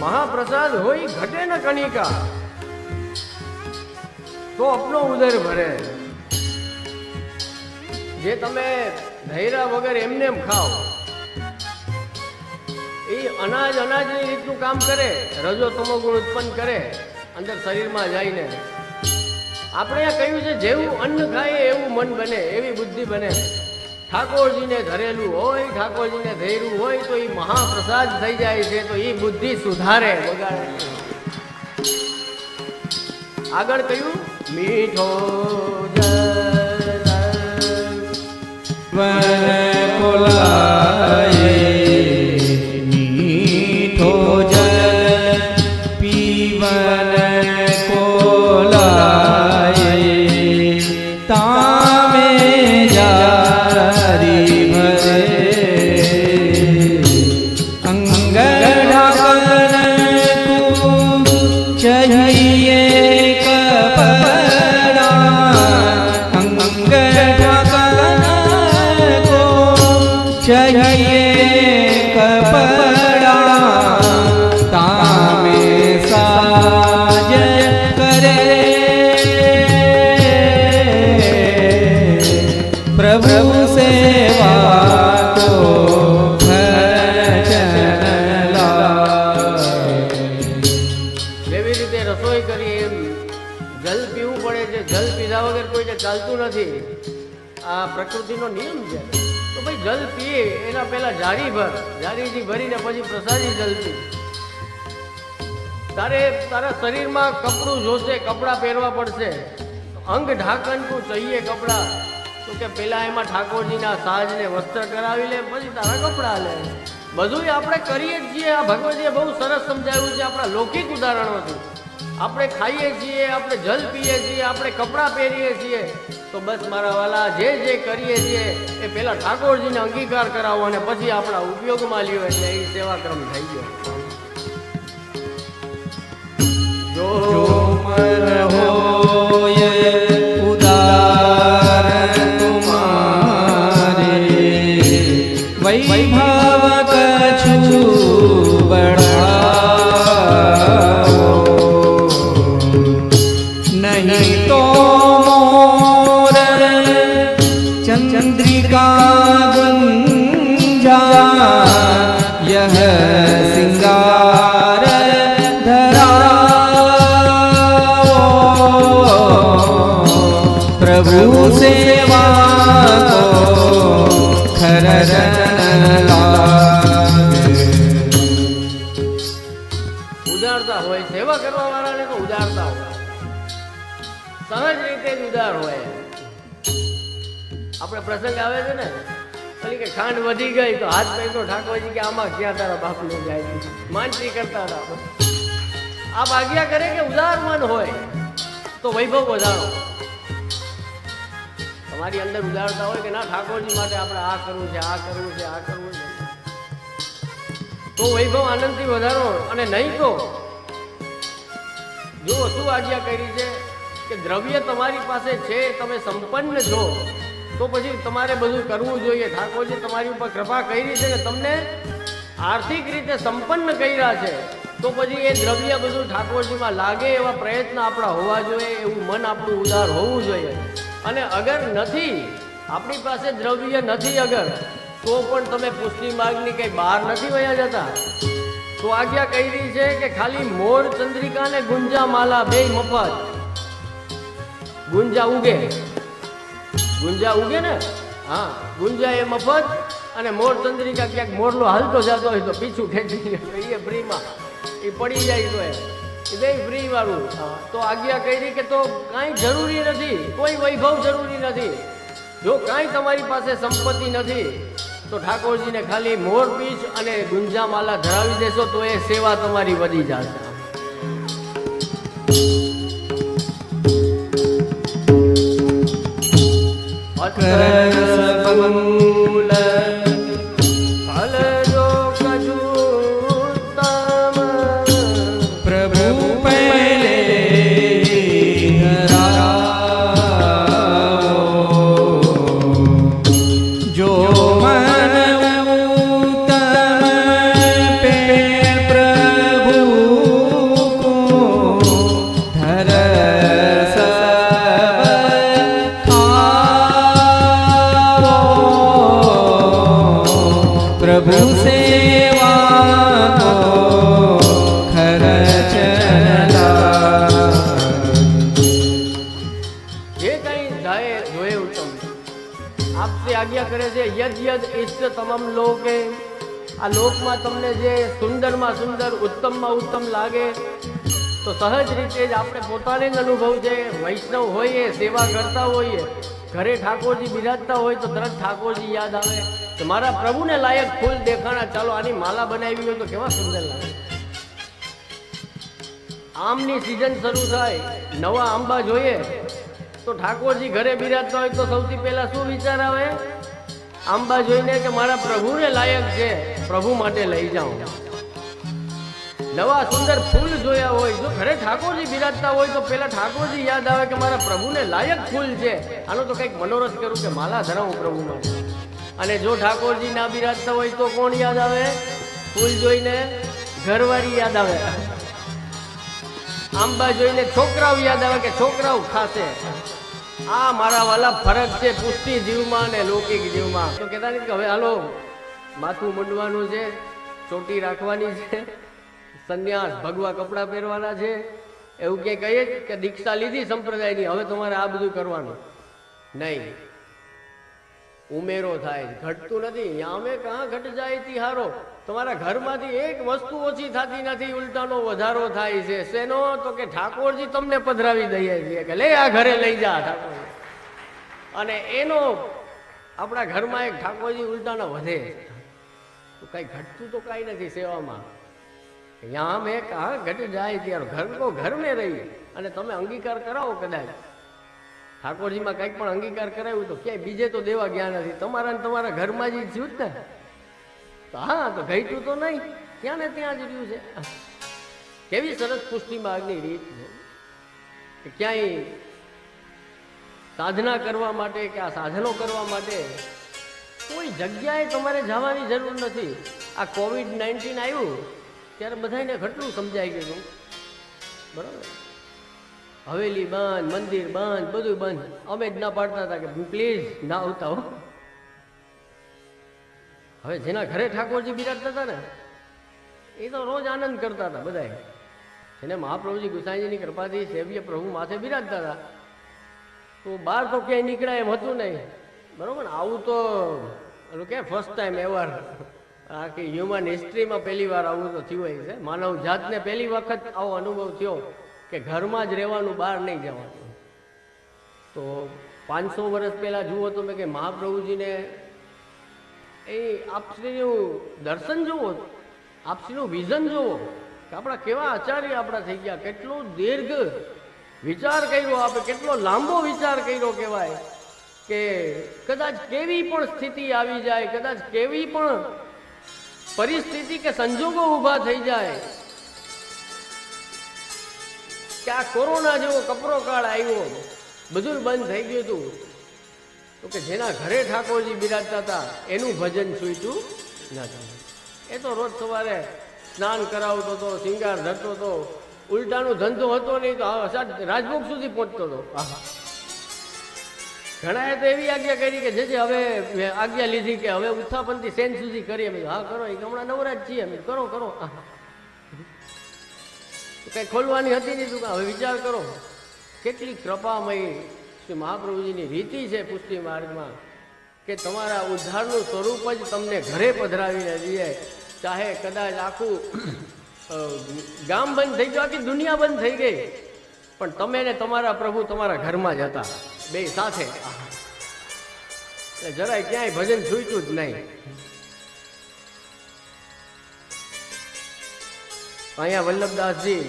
મહાપ્રસાદ હોય ઘટે ન કણિકા, તો અપનો ઉદર ભરે. જે તમે ધૈર્ય વગર એમને એમ ખાઓ, એ અનાજની રીતનું કામ કરે, રજો તમો ગુણ ઉત્પન્ન કરે અંદર શરીરમાં જઈને. આપણે અહીંયા કહ્યું છે જેવું અન્ન ખાય એવું મન બને, એવી બુદ્ધિ બને. ઠાકોરજીને ધરેલું હોય, ઠાકોરજીને ધૈર્યું હોય તો એ મહાપ્રસાદ થઈ જાય છે, તો એ બુદ્ધિ સુધારે, બગાડે. આગળ કહ્યું મીઠો વન કોલાએ, મીઠો જલ પીવન કોલાએ, તામે જારી ભરે. અંગ ઢાકર તું चाहिए चाहिए कपड़ा, तामे साज करे. प्रभु सेवा को भजन लाए. જેવી રીતે રસોઈ કરી એમ જલ પીવું પડે છે, જલ પીધા વગર કોઈને ચાલતું નથી, આ પ્રકૃતિનો નિયમ છે. તો ભાઈ જલ પીએ એના પહેલા જારી ભર, જારીથી ભરીને પછી પ્રસાદી જલ પી. તારા શરીરમાં કપડું જોશે, કપડાં પહેરવા પડશે, અંગ ઢાંકણ તું चाहिए કપડા, તો કે પેલા એમાં ઠાકોરજીના સાજને વસ્ત્ર કરાવી લે, પછી તારા કપડાં લે. બધું આપણે કરીએ જ છીએ. આ ભગવતીએ બહુ સરસ સમજાવ્યું છે આપણા લૌકિક ઉદાહરણોથી. આપણે ખાઈએ છીએ, આપણે જલ પીએ છીએ, આપણે કપડાં પહેરીએ છીએ, તો બસ મારા વાલા જે કરીએ છીએ એ પહેલા ઠાકોરજીને અંગીકાર કરાવો અને પછી આપણા ઉપયોગમાં લ્યો, એટલે એ સેવાક્રમ થઈ ગયો. જો મન હોય ઉદાર તુમારે, વૈભવ કછુ બઢાવો, નહીં તો મોર ચંદ્રિકા ગુંજા, यह सिंगार धरा. આપણે પ્રસંગ આવે છે ને પેલી કે ખાંડ વધી ગઈ તો હાથ પૈસો ઠાકોરજી કે આમાં ક્યાં તારા બાપને જાય માનતી કરતા હતા. આપ આજ્ઞા કરે કે ઉદાર મન હોય તો વૈભવ વધારો. તમારી અંદર ઉદારતા હોય કે ના ઠાકોરજી માટે આપણે આ કરવું છે, આ કરવું છે, આ કરવું છે, તો વૈભવ આનંદથી વધારો. અને નહીં તો જો શું આજ્ઞા કરી છે કે દ્રવ્ય તમારી પાસે છે, તમે સંપન્ન છો, તો પછી તમારે બધું કરવું જોઈએ. ઠાકોરજી તમારી ઉપર કૃપા કરી છે ને તમને આર્થિક રીતે સંપન્ન કર્યા છે, તો પછી એ દ્રવ્ય બધું ઠાકોરજીમાં લાગે એવા પ્રયત્ન આપણા હોવા જોઈએ, એવું મન આપણું ઉદાર હોવું જોઈએ. અને અગર નથી, આપણી પાસે દ્રવ્ય નથી અગર, તો પણ તમે પુષ્ટિ માર્ગની કઈ બહાર નથી વયા જતા. તો આજ્ઞા કરી છે કે ખાલી મોર ચંદ્રિકા ને ગુંજા માલા બે મફત. ગુંજા ઉગે, ગુંજા ઉગે ને, હા ગુંજા એ મફત, અને મોર ચંદ્રિકા ક્યાંક મોરલો હાલતો જતો હોય તો પીછું ખેંચી એ ફ્રીમાં, એ પડી જાય તો એ બે ફ્રી વાળું. તો આજ્ઞા કરી કે તો કાંઈ જરૂરી નથી, કોઈ વૈભવ જરૂરી નથી. જો કાંઈ તમારી પાસે સંપત્તિ નથી તો ઠાકોરજીને ખાલી મોર પીછ અને ગુંજામાલા ધરાવી દેશો તો એ સેવા તમારી વધી જશે. કરસબંગુલ ફલજો કજુતમ પ્રભુ પહેલે ધરાવો. જો મન ઉત્તમ પે પ્રભુ કો ધર પ્રભુ સેવા ખર્ચ જે કઈ જાય જોએ ઉત્તમ. આપસે આજ્ઞા કરે છે યદ યદ ઇષ્ટ તમામ લોકે. આ લોકમાં તમને જે સુંદરમાં સુંદર, ઉત્તમમાં ઉત્તમ લાગે તો સહજ રીતે જ આપણે પોતાને જ અનુભવ છે. વૈષ્ણવ હોઈએ, સેવા કરતા હોઈએ, ઘરે ઠાકોરજી બિરાજતા હોય તો તરત ઠાકોરજી યાદ આવે કે મારા પ્રભુને લાયક ફૂલ દેખાણા, ચાલો આની માલા બનાવી હોય તો કેવા સુંદર લાગે. આમની સિઝન શરૂ થાય, નવા આંબા જોઈએ તો ઠાકોરજી ઘરે બિરાજતા હોય તો સૌથી પહેલા શું વિચાર આવે? આંબા જોઈને કે મારા પ્રભુને લાયક છે, પ્રભુ માટે લઈ જાઉં. નવા સુંદર ફૂલ જોયા હોય, જો ઘરે ઠાકોરજી બિરાજતા હોય તો પેલા ઠાકોરજી યાદ આવે કે મારા પ્રભુને લાયક ફૂલ છે, આનો તો કંઈક મનોરથ કરું કે માલા ધરાવું પ્રભુ માટે. અને જો ઠાકોરજી ના બિરાજતા હોય તો કોણ યાદ આવે? ફૂલ જોઈને ઘરવાળી યાદ આવે, આંબા જોઈને છોકરાઓ યાદ આવે કે છોકરાઓ ખાશે. આ મારા વાલા ફરક છે પુષ્ટિ જીવમાં અને લૌકિક જીવમાં. તો કહેતા નથી કે હવે હાલો માથું મંડવાનું છે, ચોટી રાખવાની છે, સંન્યાસ ભગવા કપડાં પહેરવાના છે, એવું કે કહીએ કે દીક્ષા લીધી સંપ્રદાયની, હવે તમારે આ બધું કરવાનું નહીં. ઉમેરો થાય, ઘટતું નથી. યામે કાં ઘટ જાય તિહારો. તમારા ઘરમાંથી એક વસ્તુ ઓછી થતી નથી, ઉલટાનો વધારો થાય છે. શેનો? તો કે ઠાકોરજી તમને પધરાવી દઈએ છીએ કે લે આ ઘરે લઈ જા ઠાકોર. અને એનો આપણા ઘરમાં એક ઠાકોરજી ઉલટાનો વધે. તો કઈ ઘટતું તો કઈ નથી સેવામાં. યામે કાં ઘટ જાય ત્યારે ઘર કો ઘર મેં રહી. અને તમે અંગીકાર કરાવો કદાચ ઠાકોરજીમાં કંઈક પણ અંગીકાર કરાવ્યું તો ક્યાંય બીજે તો દેવા ગયા નથી, તમારા ને તમારા ઘરમાં જ થયું જ ને. તો હા, તો ઘટ્યું તો નહીં, ત્યાં ને ત્યાં જ રહ્યું છે. કેવી સરસ પુષ્ટિ માર્ગની રીત છે કે ક્યાંય સાધના કરવા માટે કે આ સાધનો કરવા માટે કોઈ જગ્યાએ તમારે જવાની જરૂર નથી. આ COVID-19 આવ્યું ત્યારે બધાને ઘટલું સમજાઈ ગયું, બરાબર? હવેલી બંધ, મંદિર બંધ, બધું બંધ. અમે જ ના પાડતા હતા કે પ્લીઝ ના આવતા હો. હવે જેના ઘરે ઠાકોરજી બિરાજતા હતા ને એ તો રોજ આનંદ કરતા હતા બધા. જેને મહાપ્રભુજી ગુસાઈજીની કૃપાથી સેવ્ય પ્રભુ માથે બિરાજતા હતા તો બહાર તો ક્યાંય નીકળાય એમ હતું નહીં, બરોબર ને? આવું તો કે ફર્સ્ટ ટાઈમ એવર આખી હ્યુમન હિસ્ટ્રીમાં પહેલી વાર આવું તો થયું હોય છે. માનવ જાતને પહેલી વખત આવો અનુભવ થયો કે ઘરમાં જ રહેવાનું, બહાર નહીં જવાનું. તો 500 વર્ષ પહેલા જુઓ તમે કે મહાપ્રભુજીને એ આપશ્રીનું દર્શન જુઓ, આપશ્રીનું વિઝન જુઓ કે આપણા કેવા આચાર્ય આપણા થઈ ગયા, કેટલો દીર્ઘ વિચાર કર્યો આપણે, કેટલો લાંબો વિચાર કર્યો કહેવાય કે કદાચ કેવી પણ સ્થિતિ આવી જાય, કદાચ કેવી પણ પરિસ્થિતિ કે સંજોગો ઊભા થઈ જાય કે આ કોરોના જેવો કપરો કાળ આવ્યો, બધું બંધ થઈ ગયું હતું, તો કે જેના ઘરે ઠાકોરજી બિરાજતા હતા એનું ભજન છૂટ્યું નથી. એ તો રોજ સવારે સ્નાન કરાવતો હતો, શિંગાર ધરતો હતો, ઉલટાનો ધંધો હતો નહીં તો રાજભોગ સુધી પહોંચતો હતો. ઘણાએ તો એવી આજ્ઞા કરી કે જે હવે આજ્ઞા લીધી કે હવે ઉત્થાપનથી સેન સુધી કરીએ. હા કરો, એ હમણાં નવરાજ છીએ અમે, કરો કરો. કઈ ખોલવાની હતી નહીં તું, હવે વિચાર કરો કેટલી કૃપામય શ્રી મહાપ્રભુજીની રીતિ છે પુષ્ટિ માર્ગમાં કે તમારા ઉદ્ધારનું સ્વરૂપ જ તમને ઘરે પધરાવીને દે. ચાહે કદાચ આખું ગામ બંધ થઈ ગયું, આખી દુનિયા બંધ થઈ ગઈ, પણ તમે ને તમારા પ્રભુ તમારા ઘરમાં જ હતા બે સાથે. એટલે જરાય ક્યાંય ભજન છૂટ્યું જ નહીં. અહીંયા વલ્લભદાસજી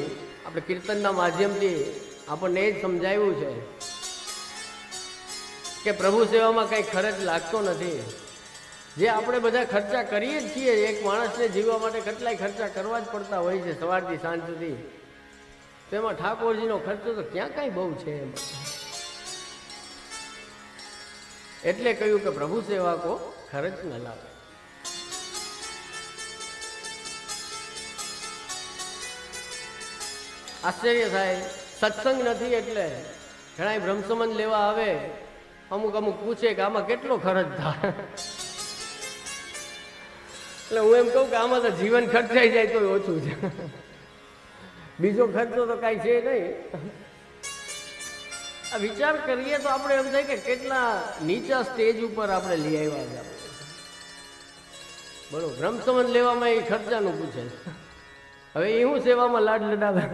આપણે કીર્તનના માધ્યમથી આપણને એ જ સમજાવ્યું છે કે પ્રભુ સેવામાં કંઈ ખર્ચ લાગતો નથી. જે આપણે બધા ખર્ચા કરીએ જ છીએ, એક માણસને જીવવા માટે કેટલાય ખર્ચા કરવા જ પડતા હોય છે સવારથી સાંજ સુધી, તેમાં ઠાકોરજીનો ખર્ચો તો ક્યાં કાંઈ બહુ છે એમ. એટલે કહ્યું કે પ્રભુ સેવા કો ખર્ચ ન લાગે. આશ્ચર્ય થાય, સત્સંગ નથી એટલે ઘણા બ્રહ્મસંબંધ લેવા આવે, અમુક અમુક પૂછે કે આમાં કેટલો ખર્ચ થાય. એટલે હું એમ કહું કે આમાં તો જીવન ખર્ચાઈ જાય તો ઓછું છે, બીજો ખર્ચો તો કાંઈ છે નહીં. આ વિચાર કરીએ તો આપણે એમ થાય કે કેટલા નીચા સ્ટેજ ઉપર આપણે લઈ આવ્યા છે. બરોબર, બ્રહ્મસંબંધ લેવામાં એ ખર્ચાનું પૂછે. હવે એ શું સેવામાં લાડ લડાવે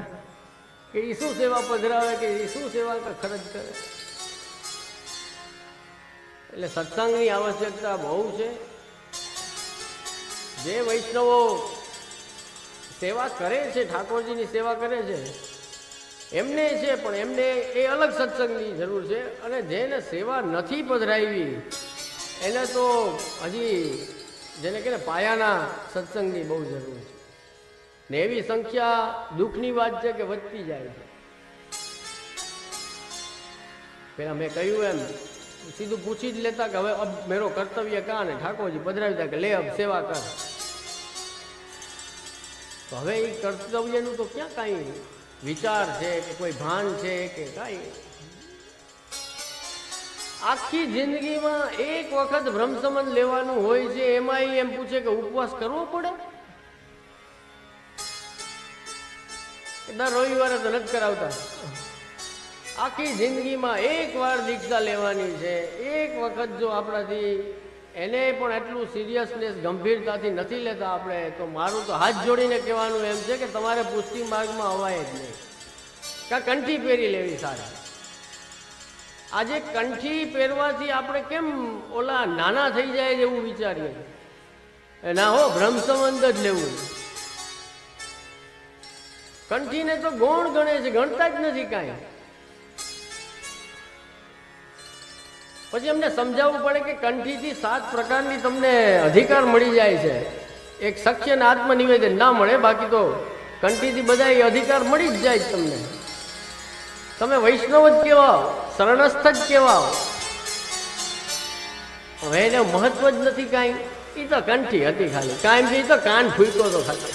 કે એ શું સેવા પધરાવે કે એ શું સેવા ખર્ચ કરે. એટલે સત્સંગની આવશ્યકતા બહુ છે. જે વૈષ્ણવો સેવા કરે છે, ઠાકોરજીની સેવા કરે છે એમને છે, પણ એમને એ અલગ સત્સંગની જરૂર છે. અને જેને સેવા નથી પધરાવી એને તો હજી જેને કે પાયાના સત્સંગની બહુ જરૂર છે. ને એવી સંખ્યા દુઃખની વાત છે કે વધતી જાય છે. પેલા મેં કહ્યું એમ સીધું પૂછી જ લેતા કે હવે અબ મેરો કર્તવ્ય કા, ને ઠાકોરજી પધરાવી દે કે લે અબ સેવા કર. તો હવે એ કર્તવ્યનું તો ક્યાં કાંઈ વિચાર છે કે કોઈ ભાન છે કે કાંઈ. આખી જિંદગીમાં એક વખત બ્રહ્મસંબંધ લેવાનું હોય છે, એમાં એમ પૂછે કે ઉપવાસ કરવો પડે. દર રવિવારે તો નથી કરાવતા. આખી જિંદગીમાં એક વાર દીક્ષા લેવાની છે. એક વખત જો આપણાથી એને પણ એટલું સિરિયસનેસ ગંભીરતાથી નથી લેતા આપણે, તો મારું તો હાથ જોડીને કહેવાનું એમ છે કે તમારે પુષ્ટિ માર્ગમાં અવાય જ નહીં. કાં કંઠી પહેરી લેવી સારી. આજે કંઠી પહેરવાથી આપણે કેમ ઓલા નાના થઈ જાય એવું વિચારીએ. ના હો, બ્રહ્મસંબંધ જ લેવું. કંઠીને તો ગૌણ ગણે છે, ગણતા જ નથી કાંઈ. પછી અમને સમજાવવું પડે કે કંઠીથી 7 પ્રકારની તમને અધિકાર મળી જાય છે. એક સખ્ય અને આત્મનિવેદન ના મળે, બાકી તો કંઠીથી બધા એ અધિકાર મળી જ જાય તમને. તમે વૈષ્ણવ જ કહેવાઓ, શરણસ્થ જ કહેવાઓ. હવે એને મહત્વ જ નથી કાંઈ. એ તો કંઠી હતી ખાલી, કાંઈ એ તો કાન ફૂંકતો હતો ખાલી.